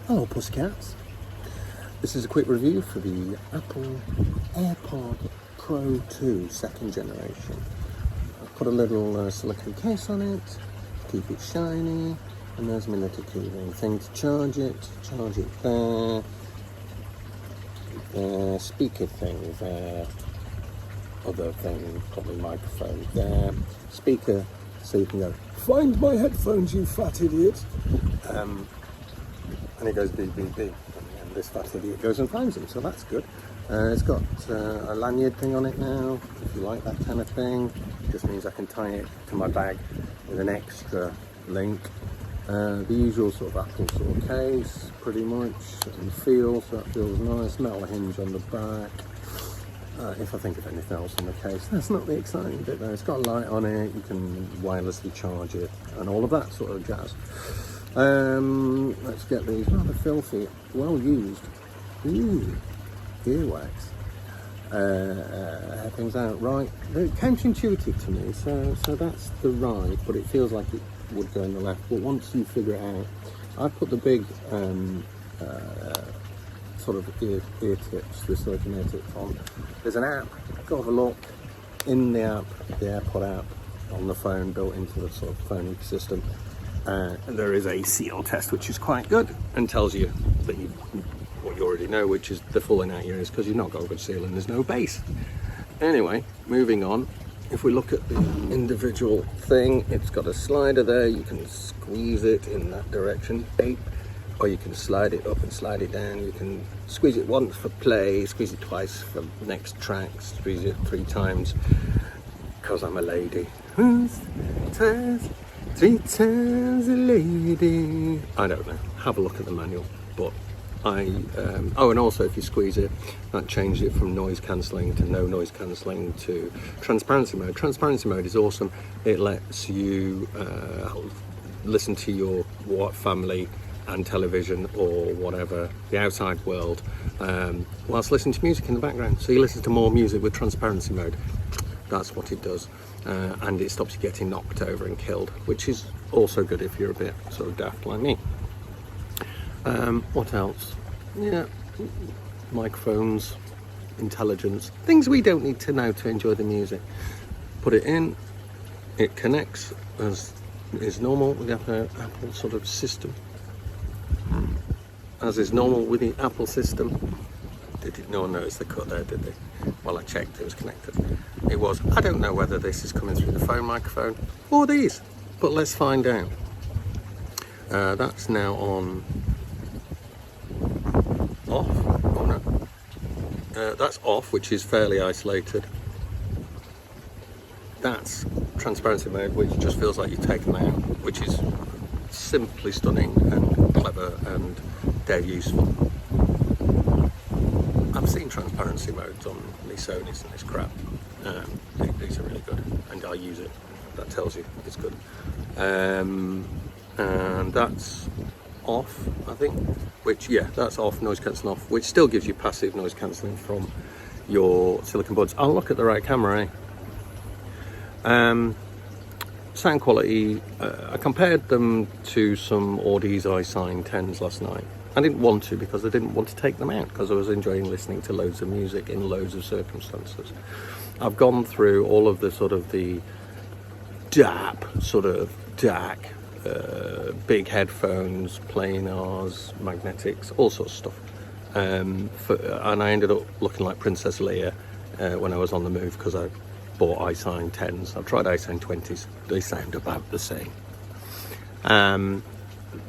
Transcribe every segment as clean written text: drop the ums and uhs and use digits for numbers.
Hello Pussycats. This is a quick review for the Apple Airpod Pro 2 second generation. I've put a little silicone case on it, keep it shiny, and there's my little keyring thing to charge it there. Speaker thing there, other thing, probably microphone there, speaker so you can go, "Find my headphones, you fat idiot," and it goes beep beep beep, and this fat idiot goes and finds them, so that's good. It's got a lanyard thing on it now, if you like that kind of thing. It just means I can tie it to my bag with an extra link. The usual sort of Apple sort of case, pretty much, and feel, so that feels nice. Metal hinge on the back. If I think of anything else on the case, that's not the exciting bit though. It's got a light on it, you can wirelessly charge it, and all of that sort of jazz. Let's get these rather filthy, well used, earwax things out. Right, they're counterintuitive to me, so that's the right, but it feels like it would go in the left. But once you figure it out, I put the big sort of ear tips, the silicone ear tips on. There's an app, go have a look in the app, the AirPod app on the phone, built into the sort of phone ecosystem. And there is a seal test, which is quite good, and tells you that what you already know, which is the falling out your ears because you've not got a good seal and there's no bass. Anyway, moving on. If we look at the individual thing, it's got a slider there. You can squeeze it in that direction, or you can slide it up and slide it down. You can squeeze it once for play, squeeze it twice for next track, squeeze it 3 times, because I'm a lady. 3 times a lady. I don't know. Have a look at the manual. But and also if you squeeze it, that changes it from noise cancelling to no noise cancelling to transparency mode. Transparency mode is awesome. It lets you listen to your family and television or whatever, the outside world, whilst listening to music in the background. So you listen to more music with transparency mode. That's what it does. And it stops you getting knocked over and killed, which is also good if you're a bit sort of daft like me. What else? Yeah, microphones, intelligence, things we don't need to know to enjoy the music. Put it in, it connects as is normal with the Apple sort of system. As is normal with the Apple system. No one noticed the cut there, did they? Well, I checked, it was connected. It was. I don't know whether this is coming through the phone microphone or these, but let's find out. That's now on off. Oh no. That's off, which is fairly isolated. That's transparency mode, which just feels like you've taken that out, which is simply stunning and clever and dead useful. I've seen transparency modes on the Sonys and it's crap. These are really good, and I use it. That tells you it's good. And that's off, I think. Which, yeah, that's off, noise cancelling off, which still gives you passive noise cancelling from your silicone buds. I'll look at the right camera, sound quality, I compared them to some Audeze iSign 10s last night. I didn't want to because I didn't want to take them out because I was enjoying listening to loads of music in loads of circumstances. I've gone through all of the sort of the DAC, big headphones, planars, magnetics, all sorts of stuff. And I ended up looking like Princess Leia when I was on the move because I bought iSign 10s. I've tried iSign 20s. They sound about the same.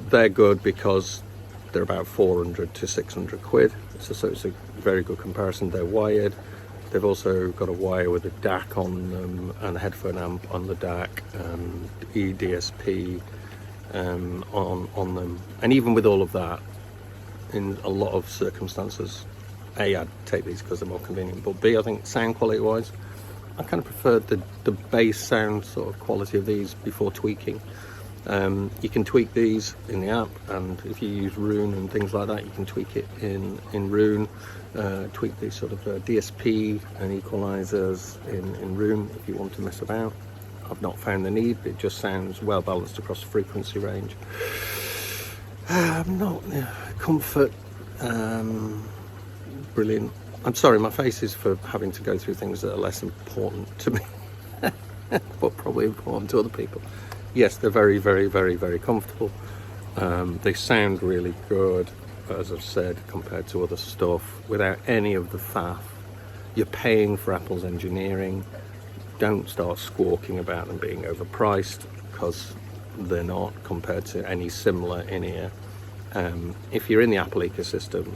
They're good because they're about 400 to 600 quid. So it's a very good comparison. They're wired. They've also got a wire with a DAC on them and a headphone amp on the DAC and eDSP on them. And even with all of that, in a lot of circumstances, A, I'd take these because they're more convenient, but B, I think sound quality wise, I kind of preferred the bass sound sort of quality of these before tweaking. You can tweak these in the app, and if you use Rune and things like that, you can tweak it in Rune. Tweak these sort of DSP and equalizers in Rune if you want to mess about. I've not found the need. It just sounds well balanced across the frequency range. Not comfort, brilliant. I'm sorry, my face is for having to go through things that are less important to me, but probably important to other people. Yes, they're very, very, very, very comfortable. They sound really good, as I've said, compared to other stuff, without any of the faff. You're paying for Apple's engineering. Don't start squawking about them being overpriced, because they're not compared to any similar in-ear. If you're in the Apple ecosystem,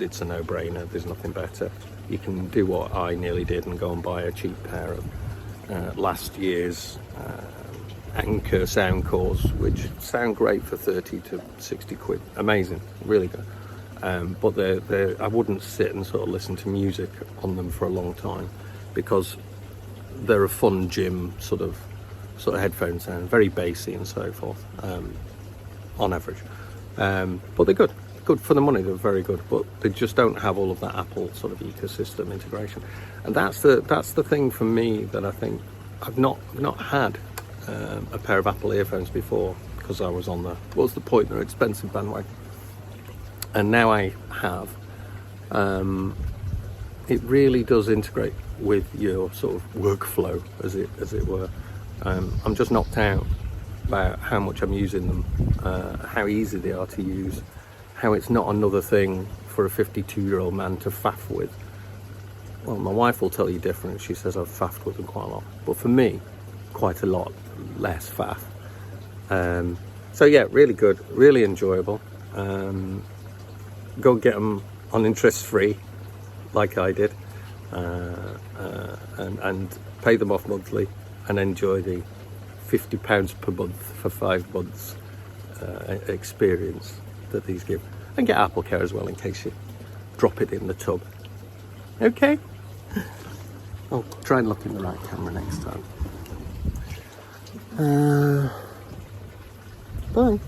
it's a no-brainer. There's nothing better. You can do what I nearly did and go and buy a cheap pair of last year's Anchor Soundcores, which sound great for 30 to 60 quid. Amazing, really good. But I wouldn't sit and sort of listen to music on them for a long time, because they're a fun gym sort of headphone sound, very bassy and so forth, on average. But they're good for the money. They're very good, but they just don't have all of that Apple sort of ecosystem integration. And that's the thing for me, that I think I've not had a pair of Apple earphones before, because I was on what's the point, they're expensive bandwagon. And now I have. It really does integrate with your sort of workflow, as it were. I'm just knocked out about how much I'm using them, how easy they are to use, how it's not another thing for a 52-year-old man to faff with. Well, my wife will tell you different. She says I've faffed with them quite a lot, but for me, quite a lot less faff. So yeah, really good, really enjoyable. Go get them on interest-free, like I did, and pay them off monthly, and enjoy the £50 per month for 5 months experience that these give, and get Apple Care as well in case you drop it in the tub. Okay, I'll try and look in the right camera next time. Bye.